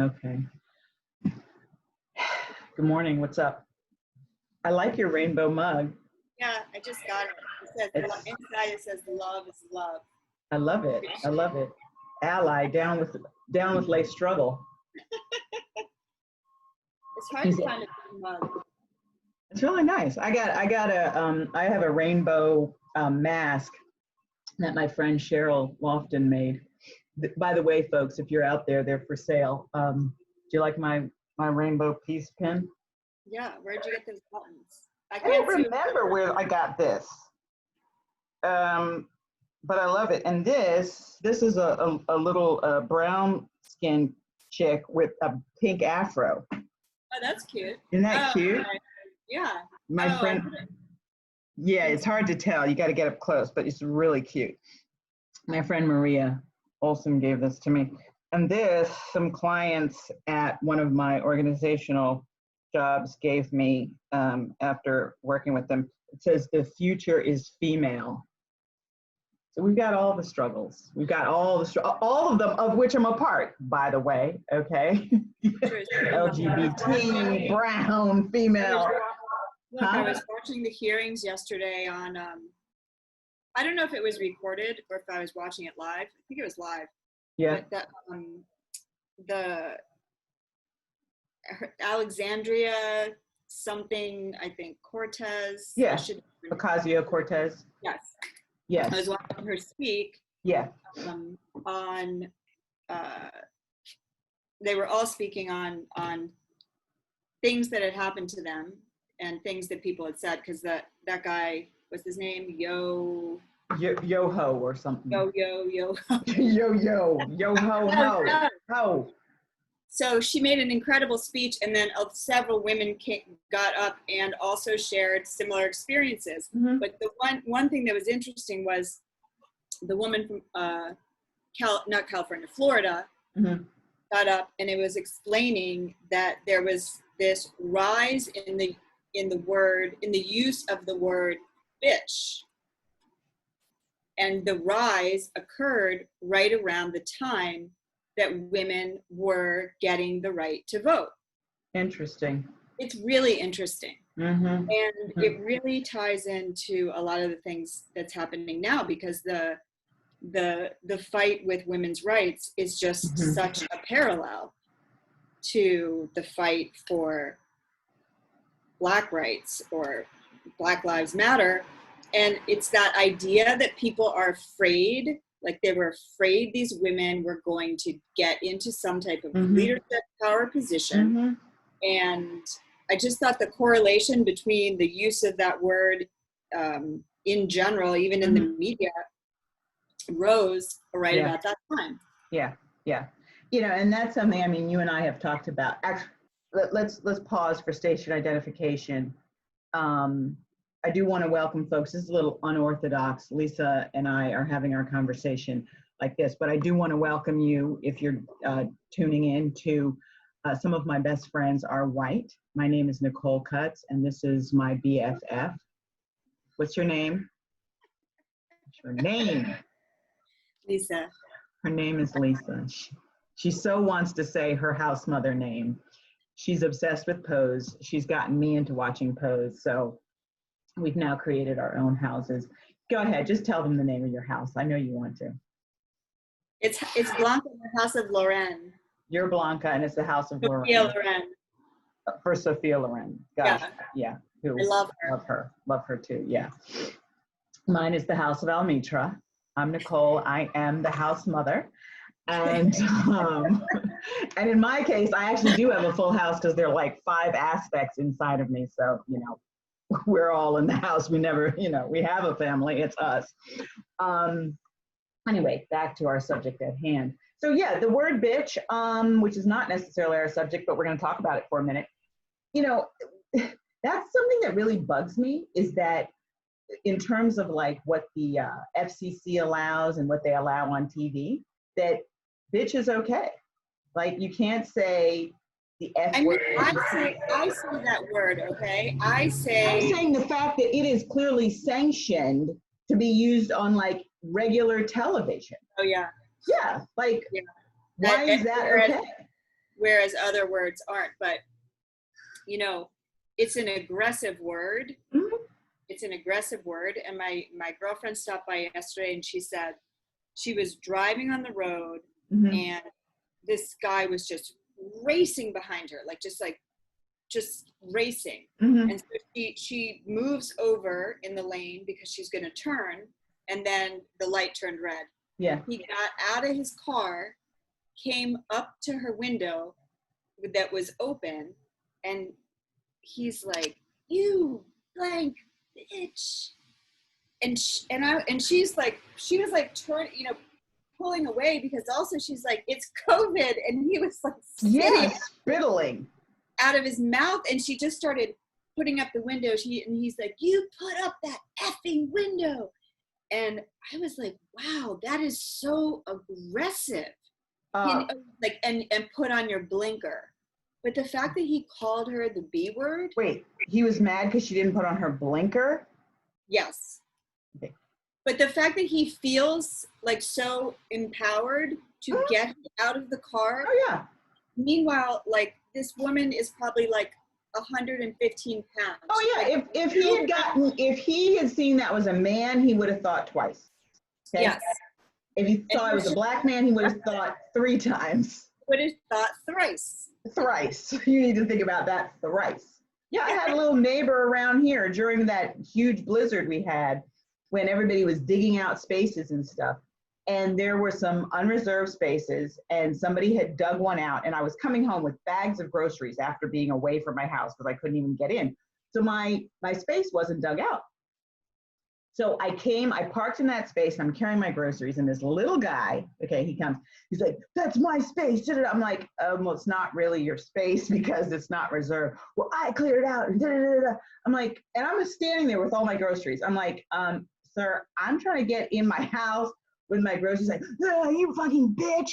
Okay. Good morning. What's up? I like your rainbow mug. Yeah, I just got it. It says inside. It says love is love. I love it. I love it. Ally, down with lay struggle. It's hard to find a good mug. It's really nice. I have a rainbow mask that my friend Cheryl Lofton made. By the way, folks, if you're out there, they're for sale. Do you like my rainbow peace pin? Yeah, where'd you get those buttons? I don't remember where I got this. But I love it. And this is a little brown skinned chick with a pink afro. Oh, that's cute. Isn't that cute? Right. Yeah. My friend. Yeah, it's hard to tell. You got to get up close, but it's really cute. My friend Maria Olson gave this to me. And some clients at one of my organizational jobs gave me after working with them. It says the future is female. So we've got all the struggles. We've got all of them, of which I'm a part, by the way, okay? LGBT, brown, female. Look, I was watching the hearings yesterday on, I don't know if it was recorded or if I was watching it live. I think it was live. Yeah. But the Alexandria something, I think, Cortez. Yeah, Ocasio-Cortez. Yes. Yes. I was watching her speak. Yeah. They were all speaking on things that had happened to them and things that people had said, because that guy, what's his name? Yo-ho or something. Yo. Ho. So she made an incredible speech, and then several women got up and also shared similar experiences. Mm-hmm. But the one thing that was interesting was the woman from not California, Florida, mm-hmm. got up, and it was explaining that there was this rise in the use of the word bitch. And the rise occurred right around the time that women were getting the right to vote. Interesting. It's really interesting. Mm-hmm. And mm-hmm. It really ties into a lot of the things that's happening now, because the fight with women's rights is just mm-hmm. such a parallel to the fight for Black rights or Black Lives Matter. And it's that idea that people are afraid, like they were afraid these women were going to get into some type of mm-hmm. leadership power position. Mm-hmm. And I just thought the correlation between the use of that word in general, even mm-hmm. in the media, rose right about that time. Yeah. And that's something, I mean, you and I have talked about. Actually, let's pause for station identification. I do want to welcome folks. This is a little unorthodox. Lisa and I are having our conversation like this, but I do want to welcome you if you're tuning in to some of my best friends are white. My name is Nicole Cutts, and this is my BFF. What's your name? What's your name? Lisa. Her name is Lisa. She so wants to say her house mother name. She's obsessed with Pose. She's gotten me into watching Pose, so we've now created our own houses. Go ahead, just tell them the name of your house. I know you want to. It's Blanca, the House of Lorraine. You're Blanca, and it's the House of Lorraine. Sophia Loren. For Sophia Loren. Gosh, yeah. I love her. Love her too, yeah. Mine is the House of Almitra. I'm Nicole. I am the house mother. And and in my case, I actually do have a full house because there are like 5 aspects inside of me. So, we're all in the house. We never, we have a family. It's us. Anyway, back to our subject at hand. So yeah, the word bitch, which is not necessarily our subject, but we're going to talk about it for a minute. That's something that really bugs me, is that in terms of like what the FCC allows and what they allow on TV, that bitch is okay. Like you can't say the F word. I say that word, okay? I'm saying the fact that it is clearly sanctioned to be used on like regular television. Oh yeah. Yeah, like why is that okay? whereas other words aren't. But, you know, it's an aggressive word. Mm-hmm. It's an aggressive word. And my girlfriend stopped by yesterday and she said she was driving on the road Mm-hmm. and this guy was just racing behind her, just racing. Mm-hmm. And so she moves over in the lane because she's going to turn, and then the light turned red. Yeah. He got out of his car, came up to her window that was open, and he's like, "You blank bitch." And she's like, she was like pulling away because also she's like, it's COVID, and he was like spittling out of his mouth, and she just started putting up the window. And he's like, "You put up that effing window," and I was like, "Wow, that is so aggressive." And put on your blinker. But the fact that he called her the B word. Wait, he was mad because she didn't put on her blinker? Yes. Okay. But the fact that he feels like so empowered to get her out of the car. Oh, yeah. Meanwhile, like, this woman is probably like 115 pounds. Oh, yeah. Like, if he had seen that was a man, he would have thought twice. Okay? Yes. If he thought it was a black man, he would have thought 3 times. Would have thought thrice. Thrice. You need to think about that thrice. Yeah, I had a little neighbor around here during that huge blizzard we had when everybody was digging out spaces and stuff. And there were some unreserved spaces and somebody had dug one out, and I was coming home with bags of groceries after being away from my house because I couldn't even get in. So my space wasn't dug out. So I parked in that space, and I'm carrying my groceries, and this little guy, okay, he comes, he's like, "That's my space." I'm like, well, it's not really your space because it's not reserved. Well, I cleared it out. And I'm like, and I'm just standing there with all my groceries. I'm like, sir, I'm trying to get in my house with my groceries. Like, "Oh, you fucking bitch."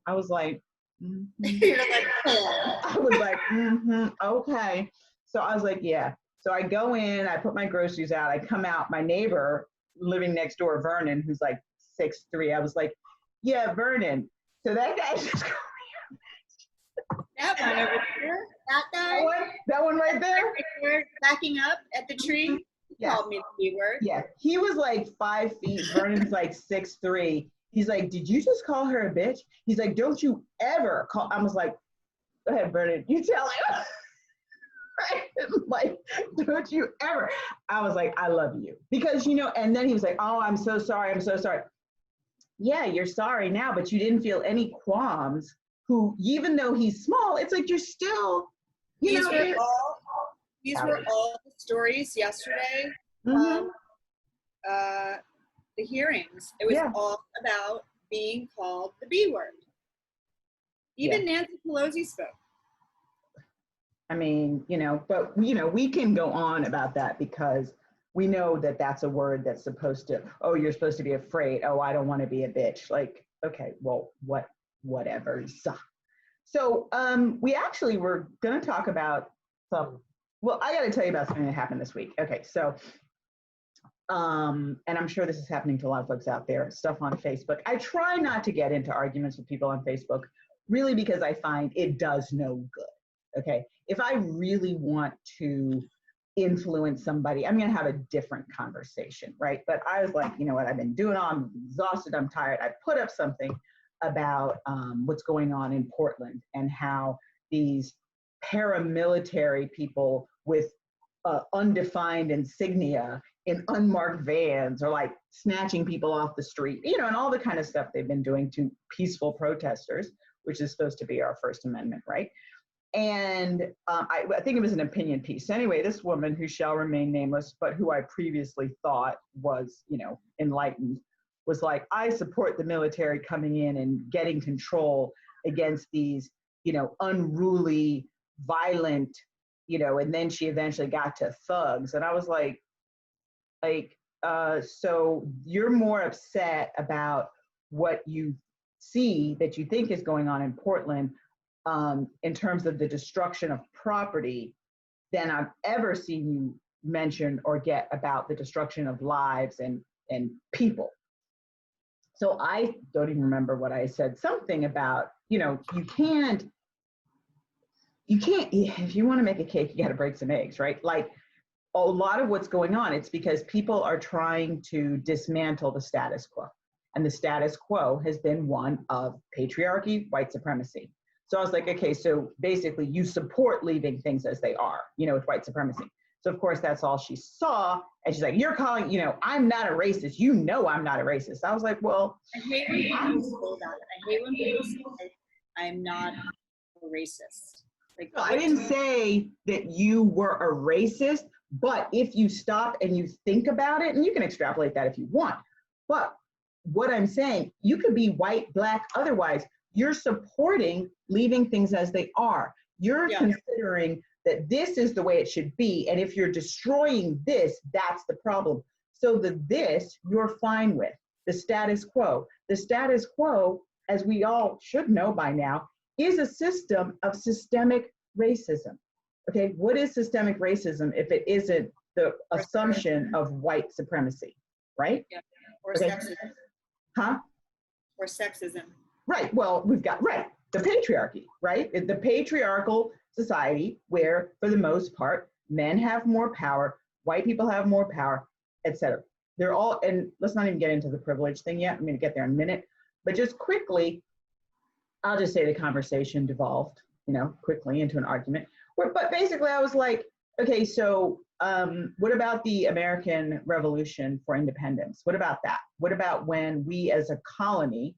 I was like, mm-hmm. You're like, I was like, mm-hmm, okay. So I was like, yeah. So I go in, I put my groceries out, I come out, my neighbor living next door, Vernon, who's like 6'3", I was like, "Yeah, Vernon." So that guy just that one over there, that guy, that one right there, backing up at the tree, yeah. Called me the B word. Yeah, he was like 5 feet, Vernon's like 6'3". He's like, "Did you just call her a bitch?" He's like, "Don't you ever call." I was like, "Go ahead, Vernon, you tell him." Right? Like, "Don't you ever." I was like, "I love you." Because, and then he was like, "Oh, I'm so sorry. I'm so sorry." Yeah, you're sorry now, but you didn't feel any qualms. Even though he's small, it's like you're still, These were all the stories yesterday. Mm-hmm. The hearings. It was all about being called the B word. Even Nancy Pelosi spoke. I mean, but we can go on about that because we know that that's a word that's supposed to, "Oh, you're supposed to be afraid. Oh, I don't want to be a bitch." Like, okay, well, whatever. So we actually were going to talk about I got to tell you about something that happened this week. Okay, so, and I'm sure this is happening to a lot of folks out there, stuff on Facebook. I try not to get into arguments with people on Facebook, really, because I find it does no good. Okay, if I really want to influence somebody, I'm going to have a different conversation, right? But I was like, you know what, I've been doing I'm exhausted, I'm tired. I put up something about what's going on in Portland and how these paramilitary people with undefined insignia in unmarked vans are like snatching people off the street, and all the kind of stuff they've been doing to peaceful protesters, which is supposed to be our First Amendment, right? And I think it was an opinion piece. Anyway, this woman, who shall remain nameless, but who I previously thought was, enlightened, was like, "I support the military coming in and getting control against these, unruly, violent, and then she eventually got to thugs." And I was like, so you're more upset about what you see that you think is going on in Portland in terms of the destruction of property than I've ever seen you mention or get about the destruction of lives and people. So I don't even remember what I said, something about, you can't you can't, if you want to make a cake, you got to break some eggs, right? Like a lot of what's going on, it's because people are trying to dismantle the status quo. And the status quo has been one of patriarchy, white supremacy. So I was like, okay, so basically you support leaving things as they are, you know, with white supremacy. So of course that's all she saw. And she's like, you're calling, you know, I'm not a racist. You know, I'm not a racist. I was like, well. I hate when people say that. I hate when people say I'm not a racist. Like, no, I didn't say that you were a racist, but if you stop and you think about it, and you can extrapolate that if you want, but what I'm saying, you could be white, black, otherwise, you're supporting leaving things as they are. You're considering that this is the way it should be. And if you're destroying this, that's the problem. So this you're fine with, the status quo. The status quo, as we all should know by now, is a system of systemic racism. Okay, what is systemic racism if it isn't the assumption of white supremacy, right? Yeah. Or okay. Sexism. Huh? Or sexism. Right, well, we've got, right, the patriarchy, right? The patriarchal society where, for the most part, men have more power, white people have more power, etc. They're all, and let's not even get into the privilege thing yet. I'm going to get there in a minute. But just quickly, I'll just say the conversation devolved, you know, quickly into an argument. But basically, I was like, okay, so what about the American Revolution for Independence? What about that? What about when we as a colony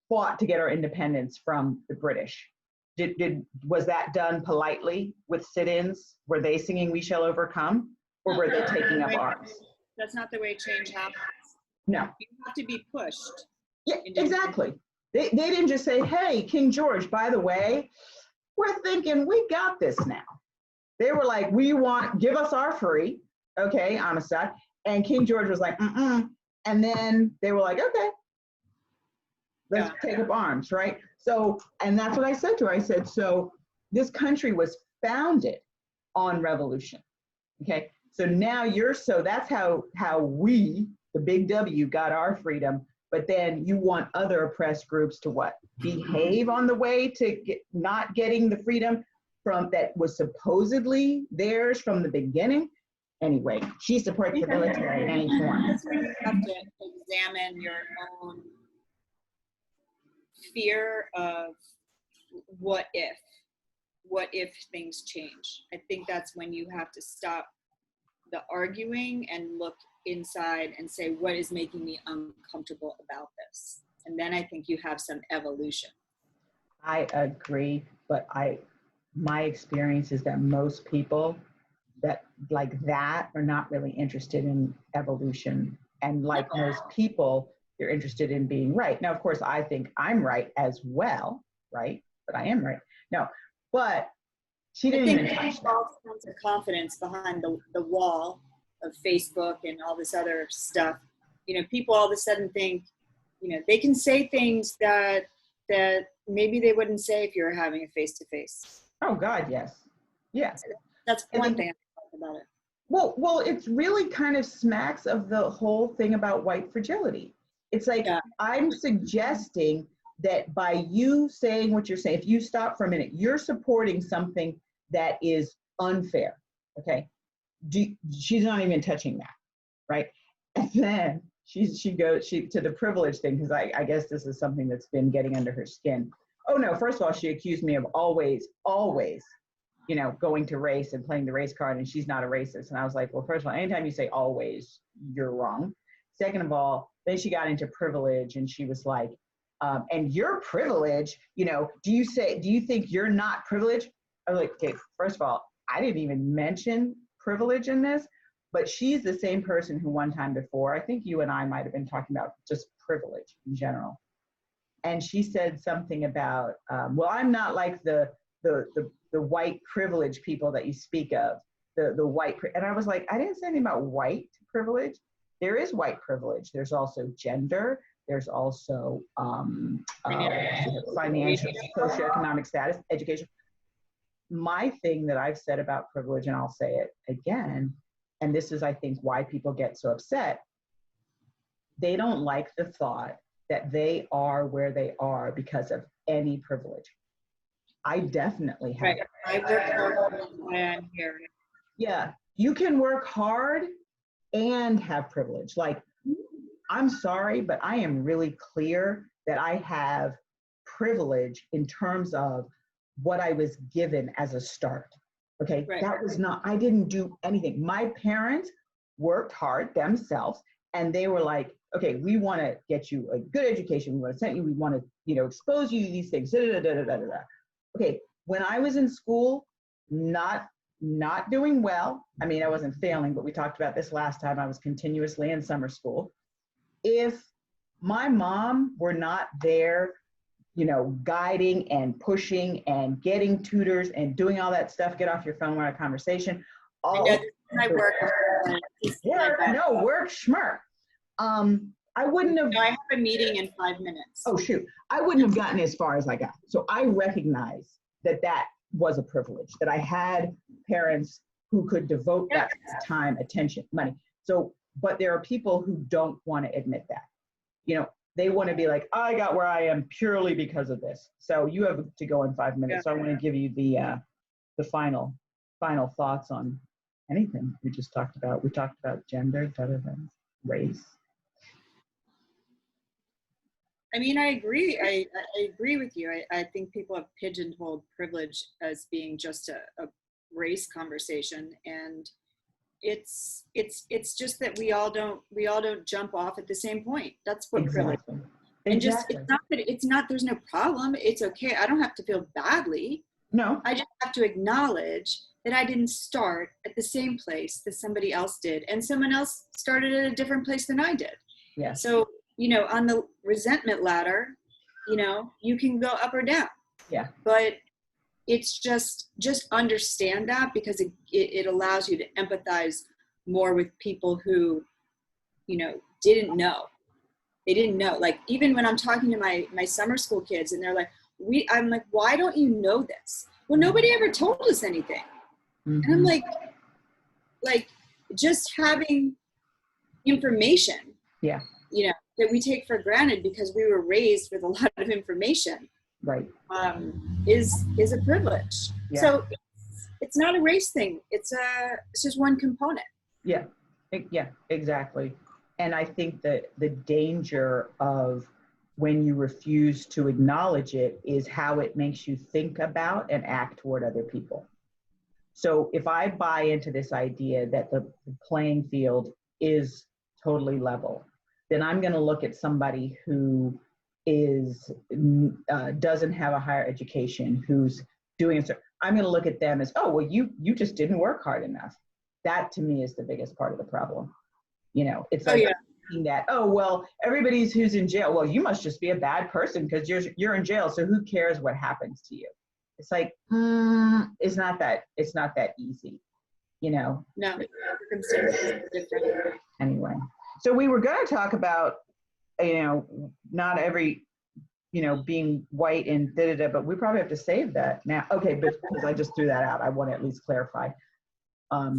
fought to get our independence from the British? Was that done politely with sit-ins? Were they singing "We Shall Overcome," or were they taking up arms? That's not the way change happens. No. You have to be pushed. Yeah, exactly. They didn't just say, hey, King George, by the way, we're thinking we got this now. They were like, give us our free, okay, Amistad. And King George was like, and then they were like, okay, let's take up arms, right? So, and that's what I said to her. I said, so this country was founded on revolution, okay? So now that's how we, the big W, got our freedom. But then you want other oppressed groups to what? Behave on the way to not getting the freedom from that was supposedly theirs from the beginning. Anyway, she supports the military in any form. That's where you have to examine your own fear of what if things change. I think that's when you have to stop the arguing and look inside and say, what is making me uncomfortable about this? And then I think you have some evolution. I agree, but my experience is that most people that like that are not really interested in evolution. And like most people, they're interested in being right. Now, of course, I think I'm right as well, right? But I am right. No, but she didn't even touch that. False sense of confidence behind the wall of Facebook and all this other stuff. You know, people all of a sudden think, you know, they can say things that maybe they wouldn't say if you were having a face-to-face. Oh God, yes. Yeah. That's one thing I like about it. Well, it's really kind of smacks of the whole thing about white fragility. It's like, I'm suggesting that by you saying what you're saying, if you stop for a minute, you're supporting something that is unfair, okay? She's not even touching that, right? And then she goes to the privilege thing, because I guess this is something that's been getting under her skin. Oh no, first of all, she accused me of always, you know, going to race and playing the race card, and she's not a racist. And I was like, well, first of all, anytime you say always, you're wrong. Second of all, then she got into privilege, and she was like, and your privilege, you know, do you think you're not privileged? I was like, okay, first of all, I didn't even mention privilege in this, but she's the same person who one time before, I think you and I might have been talking about just privilege in general. And she said something about, well, I'm not like the white privilege people that you speak of, the white, and I was like, I didn't say anything about white privilege. There is white privilege. There's also gender. There's also financial, socioeconomic status, education. My thing that I've said about privilege, and I'll say it again, and this is, I think, why people get so upset. They don't like the thought that they are where they are because of any privilege. I definitely have. Right. I work hard, that's why I'm here. Yeah, you can work hard and have privilege. Like, I'm sorry, but I am really clear that I have privilege in terms of what I was given as a start. Okay, Right. that was not, I didn't do anything. My parents worked hard themselves, and they were like, okay, we want to get you a good education. We want to send you, we want to, expose you to these things. Da, da, da, da, da, da. Okay, when I was in school, not doing well. I mean, I wasn't failing, but we talked about this last time. I was continuously in summer school. If my mom were not there, guiding and pushing and getting tutors and doing all that stuff, get off your phone, we're in a conversation. I work. Work schmirk. I wouldn't have. No, I have a meeting in 5 minutes. Oh, shoot. I wouldn't have gotten as far as I got. So I recognize that was a privilege, that I had parents who could devote that time, attention, money. So, but there are people who don't want to admit that. They want to be like, I got where I am purely because of this. So you have to go in 5 minutes. So I want to give you the final thoughts on anything we just talked about. We talked about gender, race. I mean, I agree. I agree with you. I think people have pigeonholed privilege as being just a race conversation, and it's just that we all don't jump off at the same point. That's what privilege is. And just it's not there's no problem. It's okay. I don't have to feel badly. No. I just have to acknowledge that I didn't start at the same place that somebody else did, and someone else started at a different place than I did. Yeah. So, on the resentment ladder, you can go up or down. Yeah. But it's just understand that, because it allows you to empathize more with people who, didn't know. They didn't know. Like, even when I'm talking to my summer school kids and they're like, I'm like, why don't you know this? Well, nobody ever told us anything. Mm-hmm. And I'm like just having information. Yeah. That we take for granted because we were raised with a lot of information, right? Is a privilege. Yeah. So it's not a race thing. It's just one component. Yeah, yeah, exactly. And I think that the danger of when you refuse to acknowledge it is how it makes you think about and act toward other people. So if I buy into this idea that the playing field is totally level, then I'm going to look at somebody who doesn't have a higher education, who's doing it. I'm going to look at them as, oh, well, you just didn't work hard enough. That to me is the biggest part of the problem. It's like thinking that, oh, well, everybody's who's in jail. Well, you must just be a bad person because you're in jail. So who cares what happens to you? It's like, it's not that easy, No, circumstances are different. Anyway. So we were going to talk about, not every, being white and da-da-da, but we probably have to save that now. Okay, but because I just threw that out, I want to at least clarify.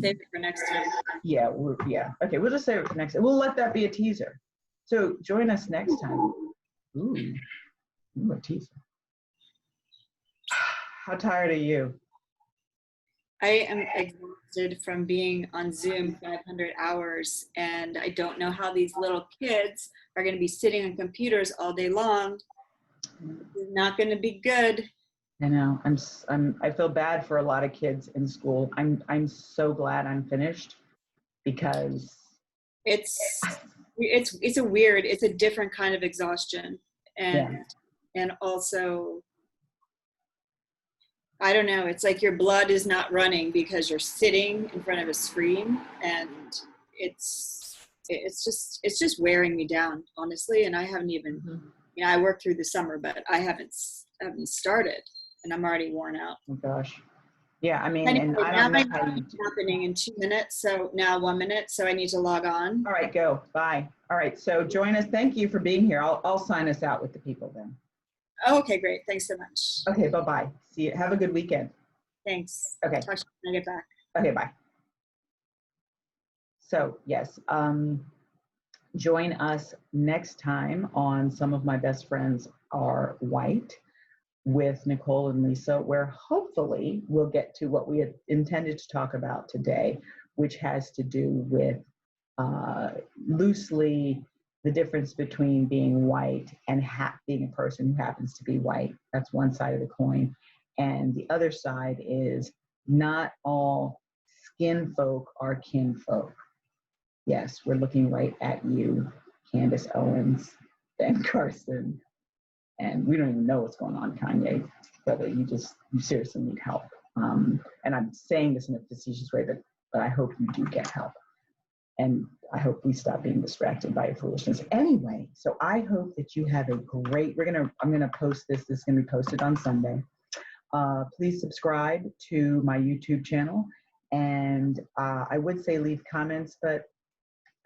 Save it for next time. Yeah, okay, we'll just save it for next time. We'll let that be a teaser. So join us next time. Ooh, a teaser. How tired are you? I am exhausted from being on Zoom 500 hours, and I don't know how these little kids are going to be sitting on computers all day long. It's not going to be good. I know. I feel bad for a lot of kids in school. I'm so glad I'm finished, because it's a different kind of exhaustion, and also, I don't know, it's like your blood is not running because you're sitting in front of a screen, and it's just wearing me down, honestly. And I haven't even, I worked through the summer, but I haven't started, and I'm already worn out. Oh gosh. Yeah, I mean, anyway, and I don't know how you happening in 2 minutes, so now 1 minute, so I need to log on. All right, go. Bye. All right, so join us. Thank you for being here. I'll sign us out with the people then. Oh, okay, great. Thanks so much. Okay, bye-bye. See you. Have a good weekend. Thanks. Okay. Talk to you when I get back. Okay, bye. So, yes, join us next time on Some of My Best Friends Are White. with Nicole and Lisa, where hopefully we'll get to what we had intended to talk about today, which has to do with loosely the difference between being white and being a person who happens to be white. That's one side of the coin. And the other side is not all skin folk are kin folk. Yes, we're looking right at you, Candace Owens, Ben Carson, and we don't even know what's going on, Kanye, whether you seriously need help. And I'm saying this in a facetious way, but I hope you do get help. And I hope we stop being distracted by your foolishness. Anyway, so I hope that you have a great, I'm gonna post this is gonna be posted on Sunday. Please subscribe to my YouTube channel. And I would say leave comments, but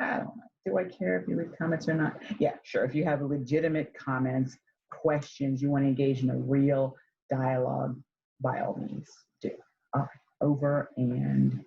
I don't know. Do I care if you leave comments or not? Yeah, sure. If you have legitimate comments, questions, you want to engage in a real dialogue, by all means, do. All right, over and